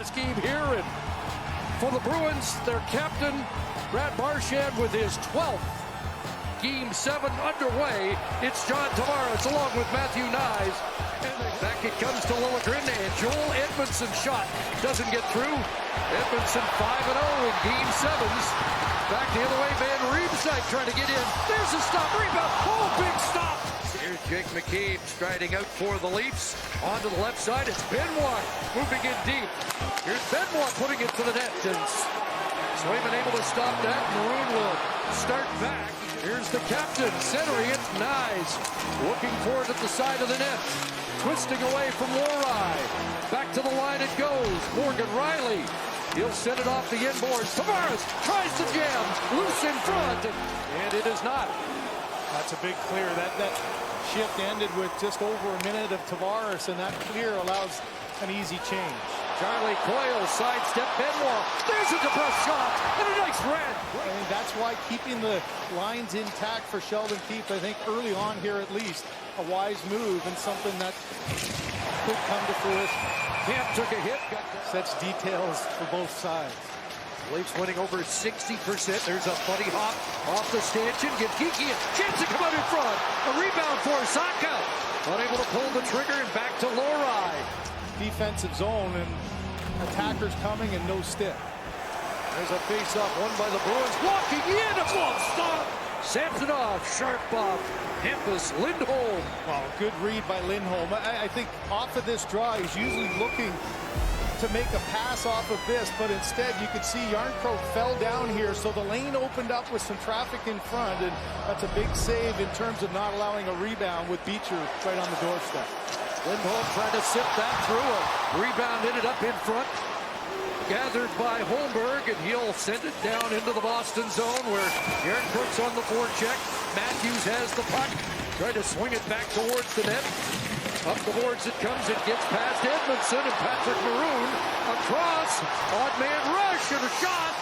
last game here, and for the Bruins, their captain, Brad Marchand, with his 12th game 7 underway. It's John Tavares along with Matthew Nyes. And back it comes to Liljegren, and Joel Edmondson's shot doesn't get through. Edmondson 5-0 in game 7s. Back the other way, Van Riemsdyk trying to get in. There's a stop, rebound, oh, big stop. Here's Jake McCabe striding out for the Leafs. Onto the left side, it's Benoit moving in deep. Here's Benoit putting it to the net, and Swayman able to stop that. Maroon will start back. Here's the captain centering it. Nyes looking for it at the side of the net. Twisting away from Lohrei. Back to the line it goes. Morgan Rielly. He'll send it off the inboards. Tavares tries to jam. Loose in front. And it is not. That's a big clear. That shift ended with just over a minute of Tavares, and that clear allows an easy change. Charlie Coyle sidestep Benoit. There's a DeBrusk shot and a nice red. And that's why keeping the lines intact for Sheldon Keefe, I think early on here at least, a wise move and something that could come to fruition. Camp took a hit. Sets details for both sides. Leafs winning over 60%. There's a buddy hop off the stanchion. Give Geeky a chance to come out in front. A rebound for Saka. Unable to pull the trigger, and back to Lohrei. Defensive zone and attackers coming and no stick. There's a face-off won by the Bruins. Walking in, a glove stop. Samsonov, sharp off. Hampus Lindholm. Wow, good read by Lindholm. I think off of this draw, he's usually looking to make a pass off of this, but instead you could see Järnkrok fell down here, so the lane opened up with some traffic in front, and that's a big save in terms of not allowing a rebound with Beecher right on the doorstep. Lindholm trying to sip that through. A rebound ended up in front. Gathered by Holmberg, and he'll send it down into the Boston zone where Järnkrok's on the forecheck. Matthews has the puck. Trying to swing it back towards the net. Up the boards it comes. It gets past Edmondson and Patrick Maroon. Across. Odd man rush and a shot.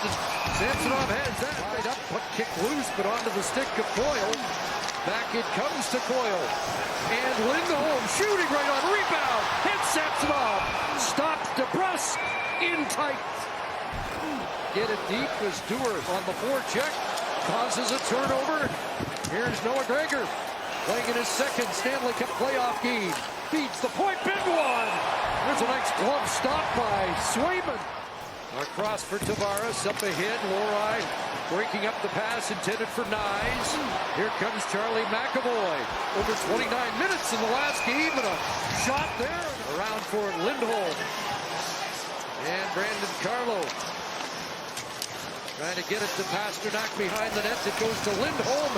Samsonov has that. Right up. Puck kicked loose, but onto the stick of Coyle. Back it comes to Coyle. And Lindholm shooting right on rebound. Hits Samsonov. Stopped DeBrusk in tight. Get it deep as Dewar on the forecheck. Causes a turnover. Here's Noah Gregor. Playing in his second Stanley Cup playoff game. Beats the point. Benoit. There's a nice glove stop by Swayman. Across for Tavares. Up ahead. Lohrei breaking up the pass intended for Nyes. Here comes Charlie McAvoy. Over 29 minutes in the last game, and a shot there. Around for Lindholm. And Brandon Carlo trying to get it to Pastrnak behind the net. It goes to Lindholm.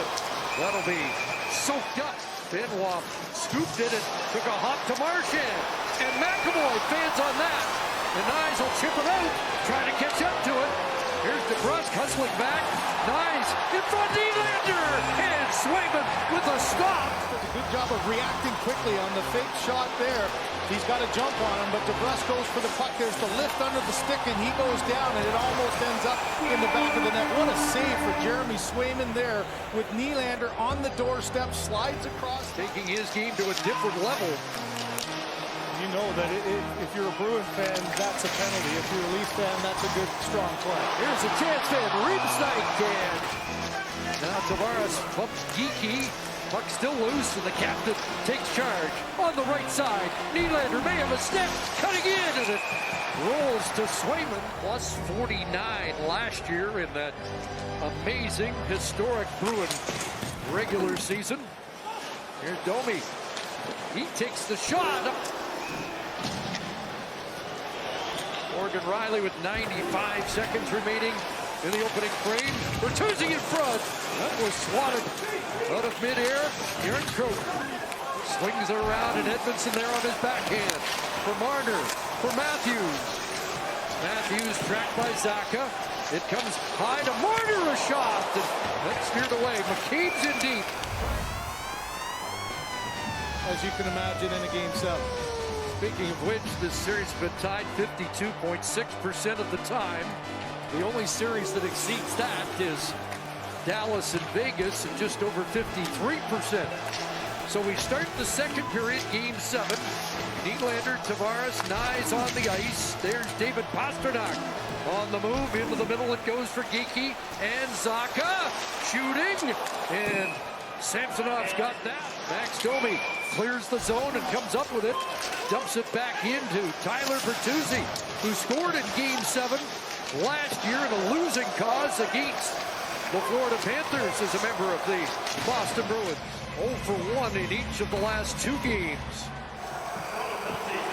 That'll be soaked up. Benoit scooped it and took a hop to Marchand. And McAvoy fans on that. And Nyes will chip it out, trying to catch up to it. Here's DeBrusk hustling back. Nyes in front, Nylander. And Swayman with a stop. Does a good job of reacting quickly on the fake shot there. He's got to jump on him, but DeBrusk goes for the puck. There's the lift under the stick, and he goes down, and it almost ends up in the back of the net. What a save for Jeremy Swayman there with Nylander on the doorstep, slides across. Taking his game to a different level. You know that if you're a Bruin fan, that's a penalty. If you're a Leaf fan, that's a good, strong play. Here's a chance to him. Riemsdyk, and now Tavares bumps Geeky. Puck still loose, and the captain takes charge on the right side. Nylander may have a step, cutting in, and it rolls to Swayman. Plus 49 last year in that amazing, historic Bruin regular season. Here's Domi. He takes the shot. Morgan Rielly with 95 seconds remaining in the opening frame. Bertuzzi in front. That was swatted out of midair. Järnkrok swings it around, and Edmondson there on his backhand. For Marner. For Matthews. Matthews tracked by Zacha. It comes high to Marner, a shot. And that's steered away. McCabe's in deep. As you can imagine in a game 7. Speaking of which, this series has been tied 52.6% of the time. The only series that exceeds that is Dallas and Vegas at just over 53%. So we start the second period, game 7. Nylander, Tavares, Nyes on the ice. There's David Pastrnak on the move. Into the middle it goes for Geekie. And Zacha shooting. And Samsonov's got that. Max Domi clears the zone and comes up with it. Dumps it back into Tyler Bertuzzi, who scored in Game 7 last year in a losing cause against the Florida Panthers as a member of the Boston Bruins. 0 for 1 in each of the last 2 games.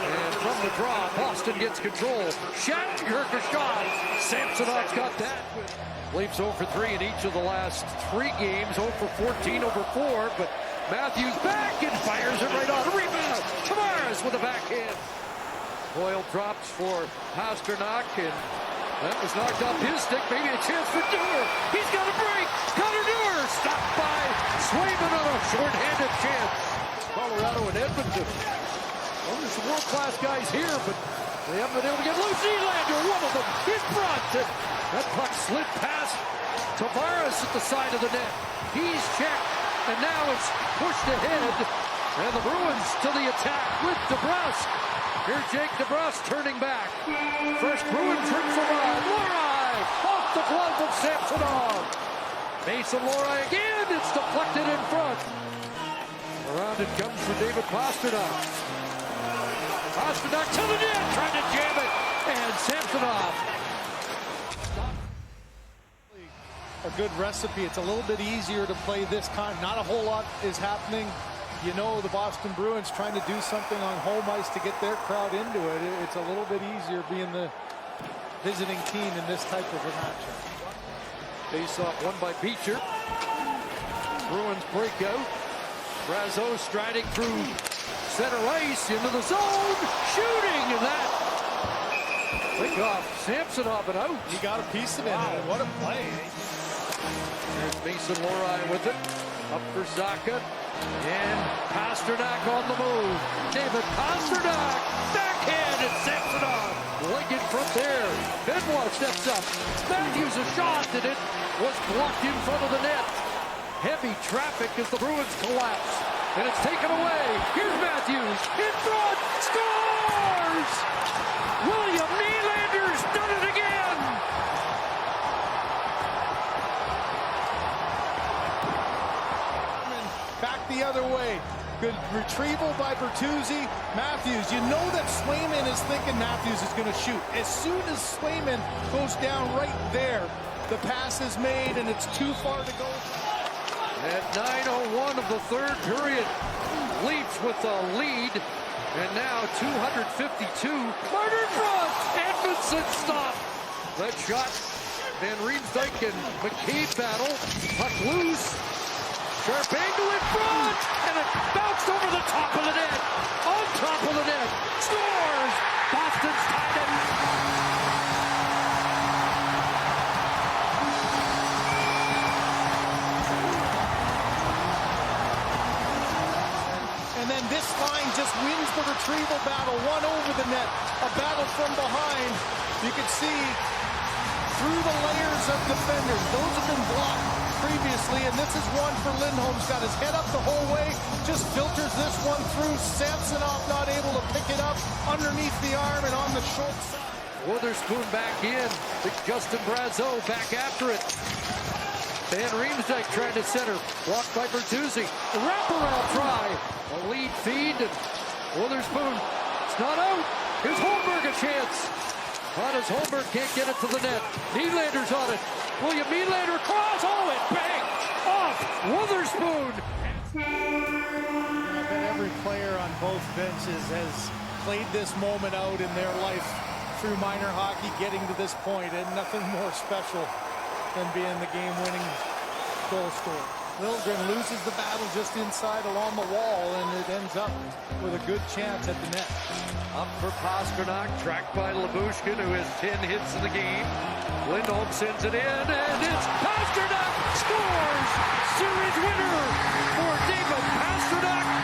And from the draw, Boston gets control. Shattenkirk a shot. Samsonov's got that. Leafs 0 for 3 in each of the last 3 games. 0 for 14 over 4, but Matthews back and fires it right on. Rebound. Tavares with a backhand. Boyle drops for Pastrnak, and that was knocked off his stick. Maybe a chance for Dewar. He's got a break. Connor Dewar stopped by Swayman on a short-handed chance. Colorado and Edmonton. Well, there's some world-class guys here, but they haven't been able to get loose. Nylander, one of them, in front. And that puck slid past Tavares at the side of the net. He's checked, and now it's pushed ahead. And the Bruins to the attack with DeBrusk. Here's Jake DeBrusk turning back. First Bruin trips around. Lohrei off the glove of Samsonov. Mason Lohrei again. It's deflected in front. Around it comes for David Pastrnak. Pastrnak to the net, trying to jam it. And Samsonov. A good recipe. It's a little bit easier to play this kind. Not a whole lot is happening. You know, the Boston Bruins trying to do something on home ice to get their crowd into it. It's a little bit easier being the visiting team in this type of a matchup. Face-off won by Beecher. Bruins break out. Brazeau striding through center ice into the zone. Shooting, and that pick off Samsonov and out. He got a piece of it. Wow, what a play. There's Mason Lohrei with it. Up for Zacha. And Pastrnak on the move. David Pastrnak. Backhand and Samsonov. Leg in front there. Benoit steps up. Matthews a shot, and it was blocked in front of the net. Heavy traffic as the Bruins collapse. And it's taken away. Here's Matthews. In front. Scores! William Nylander's done it again. Back the other way. Good retrieval by Bertuzzi. Matthews, you know that Swayman is thinking Matthews is going to shoot. As soon as Swayman goes down right there, the pass is made and it's too far to go. At 9:01 of the third period, Leafs with a lead, and now 252. Carter in front. Edmondson stopped. That shot. Van Riemsdyk and McCabe battle. Puck loose. Sharp angle in front, and it bounced over the top of the net. On top of the net. Scores. Boston's tied it. And then this line just wins the retrieval battle. One over the net. A battle from behind. You can see through the layers of defenders. Those have been blocked previously, and this is one for Lindholm. He's got his head up the whole way. Just filters this one through. Samsonov not able to pick it up underneath the arm and on the short side. Witherspoon back in. Justin Brazeau back after it. Van Riemsdyk trying to center. Blocked by Bertuzzi. A wraparound try. A lead feed. And Witherspoon. It's not out. Here's Holmberg a chance. Not as Holmberg can't get it to the net. Nylander's on it. William Nylander cross. Oh, it banged off Witherspoon. I bet every player on both benches has played this moment out in their life through minor hockey, getting to this point, and nothing more special than being the game-winning goal scorer. Liljegren loses the battle just inside along the wall, and it ends up with a good chance at the net. Up for Pastrnak, tracked by Lyubushkin, who has 10 hits in the game. Lindholm sends it in, and it's Pastrnak scores! Series winner for David Pastrnak.